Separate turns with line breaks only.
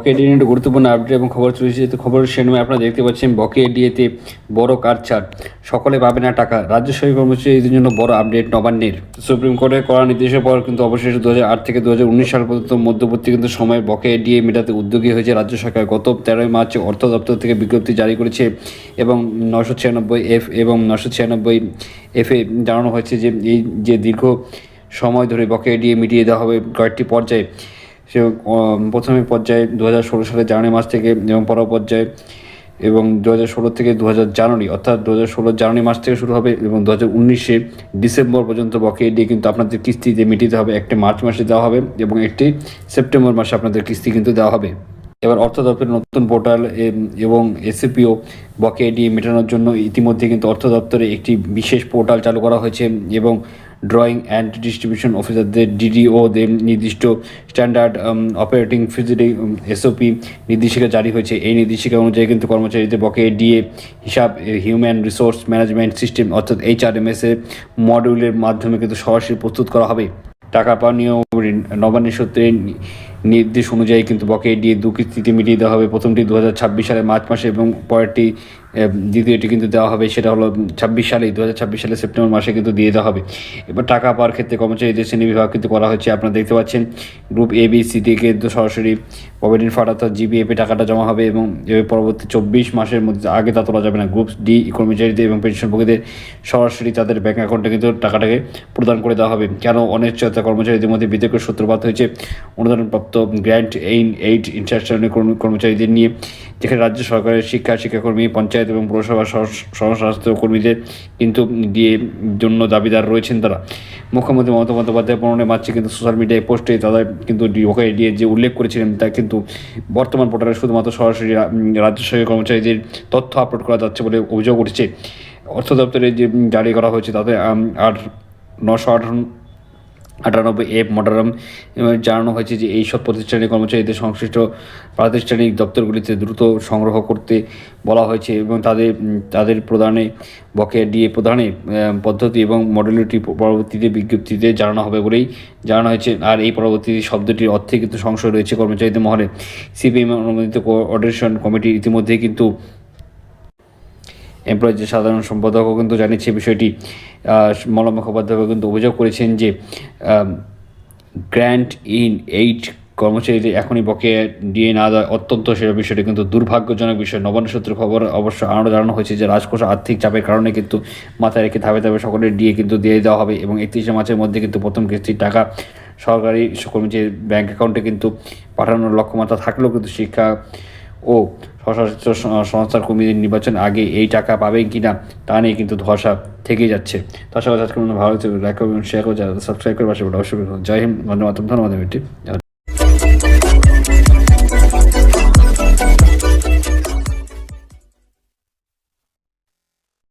বকেয়া ডিএ নিয়ে গুরুত্বপূর্ণ আপডেট এবং খবর চলেছে। খবরের শিরোনামে আপনারা দেখতে পাচ্ছেন বকেয়া ডিএতে বড় কাটছাড়, সকলে পাবে না টাকা। রাজ্য সরকারি কর্মচারীদের জন্য বড় আপডেট নবান্নের। সুপ্রিম কোর্টের কড়া নির্দেশের পর কিন্তু অবশেষে 2008 থেকে 2019 সাল পর্যন্ত মধ্যবর্তী কিন্তু সময়ের বকেয়া ডিএ মেটাতে উদ্যোগী হয়েছে রাজ্য সরকার। গত 13 মার্চ অর্থ দপ্তর থেকে বিজ্ঞপ্তি জারি করেছে এবং 996F এবং 996F-এ জানানো হয়েছে যে এই যে দীর্ঘ সময় ধরে বকেয়া ডিএ মিটিয়ে দেওয়া হবে কয়েকটি পর্যায়ে। সে প্রথমে পর্যায়ে 2016 সালের জানুয়ারি মাস থেকে এবং পর পর্যায়ে এবং 2016 থেকে 2000 জানুয়ারি, অর্থাৎ 2016 জানুয়ারি মাস থেকে শুরু হবে এবং 2019 ডিসেম্বর পর্যন্ত বকেয়া ডিএ কিন্তু আপনাদের কিস্তিতে মিটিয়ে হবে। একটি মার্চ মাসে দেওয়া হবে এবং একটি সেপ্টেম্বর মাসে আপনাদের কিস্তি কিন্তু দেওয়া হবে। এবার অর্থ দপ্তরের নতুন পোর্টাল এবং এসিপিও বকেয়া ডিএ মেটানোর জন্য ইতিমধ্যে কিন্তু অর্থ দপ্তরে একটি বিশেষ পোর্টাল চালু করা হয়েছে এবং ড্রয়িং অ্যান্ড ডিস্ট্রিবিউশন অফিসারদের ডিডিওদের নির্দিষ্ট স্ট্যান্ডার্ড অপারেটিং ফিজিটি এসওপি নির্দেশিকা জারি হয়েছে। এই নির্দেশিকা অনুযায়ী কিন্তু কর্মচারীদের বকেয়া ডিএ হিসাব হিউম্যান রিসোর্স ম্যানেজমেন্ট সিস্টেম অর্থাৎ HRMS এর মডিউলের মাধ্যমে কিন্তু সরাসরি প্রস্তুত করা হবে। টাকা পাওয়া নিয়ে নবান্নের সূত্রে নির্দেশ অনুযায়ী কিন্তু বকেয়া ডিএ দু কিস্তিতে মিটিয়ে দেওয়া হবে। প্রথমটি 2026 সালের মার্চ মাসে এবং পরেরটি দ্বিতীয়টি কিন্তু দেওয়া হবে, সেটা হলো 2026 সালে সেপ্টেম্বর মাসে কিন্তু দিয়ে দেওয়া হবে। এবার টাকা পাওয়ার ক্ষেত্রে কর্মচারীদের শ্রেণী বিভাগ কিন্তু করা হচ্ছে। আপনারা দেখতে পাচ্ছেন গ্রুপ ABC থেকে কিন্তু সরাসরি প্রভিডেন্ট ফান্ড অর্থাৎ GPF-এ টাকাটা জমা হবে এবং পরবর্তী 24 মাসের মধ্যে আগে তা তোলা যাবে না। গ্রুপ ডি কর্মচারীদের এবং পেনশনভোগীদের সরাসরি তাদের ব্যাঙ্ক অ্যাকাউন্টে কিন্তু টাকাটাকে প্রদান করে দেওয়া হবে। কেন অনিশ্চয়তা কর্মচারীদের মধ্যে বিতর্কের সূত্রপাত হয়েছে অনুদানপ্রাপ্ত গ্র্যান্ট এইড ইন্টারন্যাশনাল কর্মচারীদের নিয়ে, যেখানে রাজ্য সরকারের শিক্ষাকর্মী, পঞ্চায়েত এবং পৌরসভা স্বস্বাস্থ্য কর্মীদের কিন্তু ডিএ জন্য দাবিদার রয়েছেন তারা। মুখ্যমন্ত্রী মমতা বন্দ্যোপাধ্যায় 15 মার্চে কিন্তু সোশ্যাল মিডিয়ায় পোস্টে তারা কিন্তু বকেয়া ডিএ যে উল্লেখ করেছিলেন তা কিন্তু বর্তমান পোর্টালে শুধুমাত্র সরাসরি রাজ্য সরকারি কর্মচারীদের তথ্য আপলোড করা যাচ্ছে বলে অভিযোগ উঠেছে। অর্থ দপ্তরে যে জারি করা হয়েছে তাতে 998F মডারাম জানানো হয়েছে যে এইসব প্রতিষ্ঠানের কর্মচারীদের সংশ্লিষ্ট প্রাতিষ্ঠানিক দপ্তরগুলিতে দ্রুত সংগ্রহ করতে বলা হয়েছে এবং তাদের প্রদানে বকেয়া ডিএ প্রদানে পদ্ধতি এবং মডেলিটি পরবর্তীতে বিজ্ঞপ্তিতে জানানো হবে বলেই জানানো হয়েছে। আর এই পরবর্তী শব্দটির অর্থে কিন্তু সংশয় রয়েছে কর্মচারীদের মহলে। সিপিএম অনুমোদিত কোঅর্ডিনেশন কমিটি ইতিমধ্যেই কিন্তু এমপ্লয়িজের সাধারণ সম্পাদকও কিন্তু জানিয়েছে বিষয়টি। মলয় মুখোপাধ্যায় কিন্তু অভিযোগ করেছেন যে গ্র্যান্ট ইন এইড কর্মচারীদের এখনই বকেয়া ডিএ না দেওয়া অত্যন্ত সেরা বিষয়টি কিন্তু দুর্ভাগ্যজনক বিষয়। নবান্ন সূত্রের খবর অবশ্য আরও জানানো হয়েছে যে রাজকোষে আর্থিক চাপের কারণে কিন্তু মাথায় রেখে ধাপে ধাপে সকলের ডিএ কিন্তু দিয়ে দেওয়া হবে এবং 31 মার্চের মধ্যে কিন্তু প্রথম কিস্তির টাকা সরকারি কর্মচারীর ব্যাঙ্ক অ্যাকাউন্টে কিন্তু পাঠানোর লক্ষ্যমাত্রা থাকলেও কিন্তু শিক্ষা ও স্বশাসিত সংস্থার কর্মীদের নির্বাচন আগে এই টাকা পাবেন কি না তা নিয়ে কিন্তু ধোঁয়াশা থেকেই যাচ্ছে। তো আশা করি আজকে ভালো লাইক করবেন, শেয়ার করে, যারা সাবস্ক্রাইব করে পাশে অবশ্যই। জয় হিন্দ, বন্দে মাতরম। ধন্যবাদ।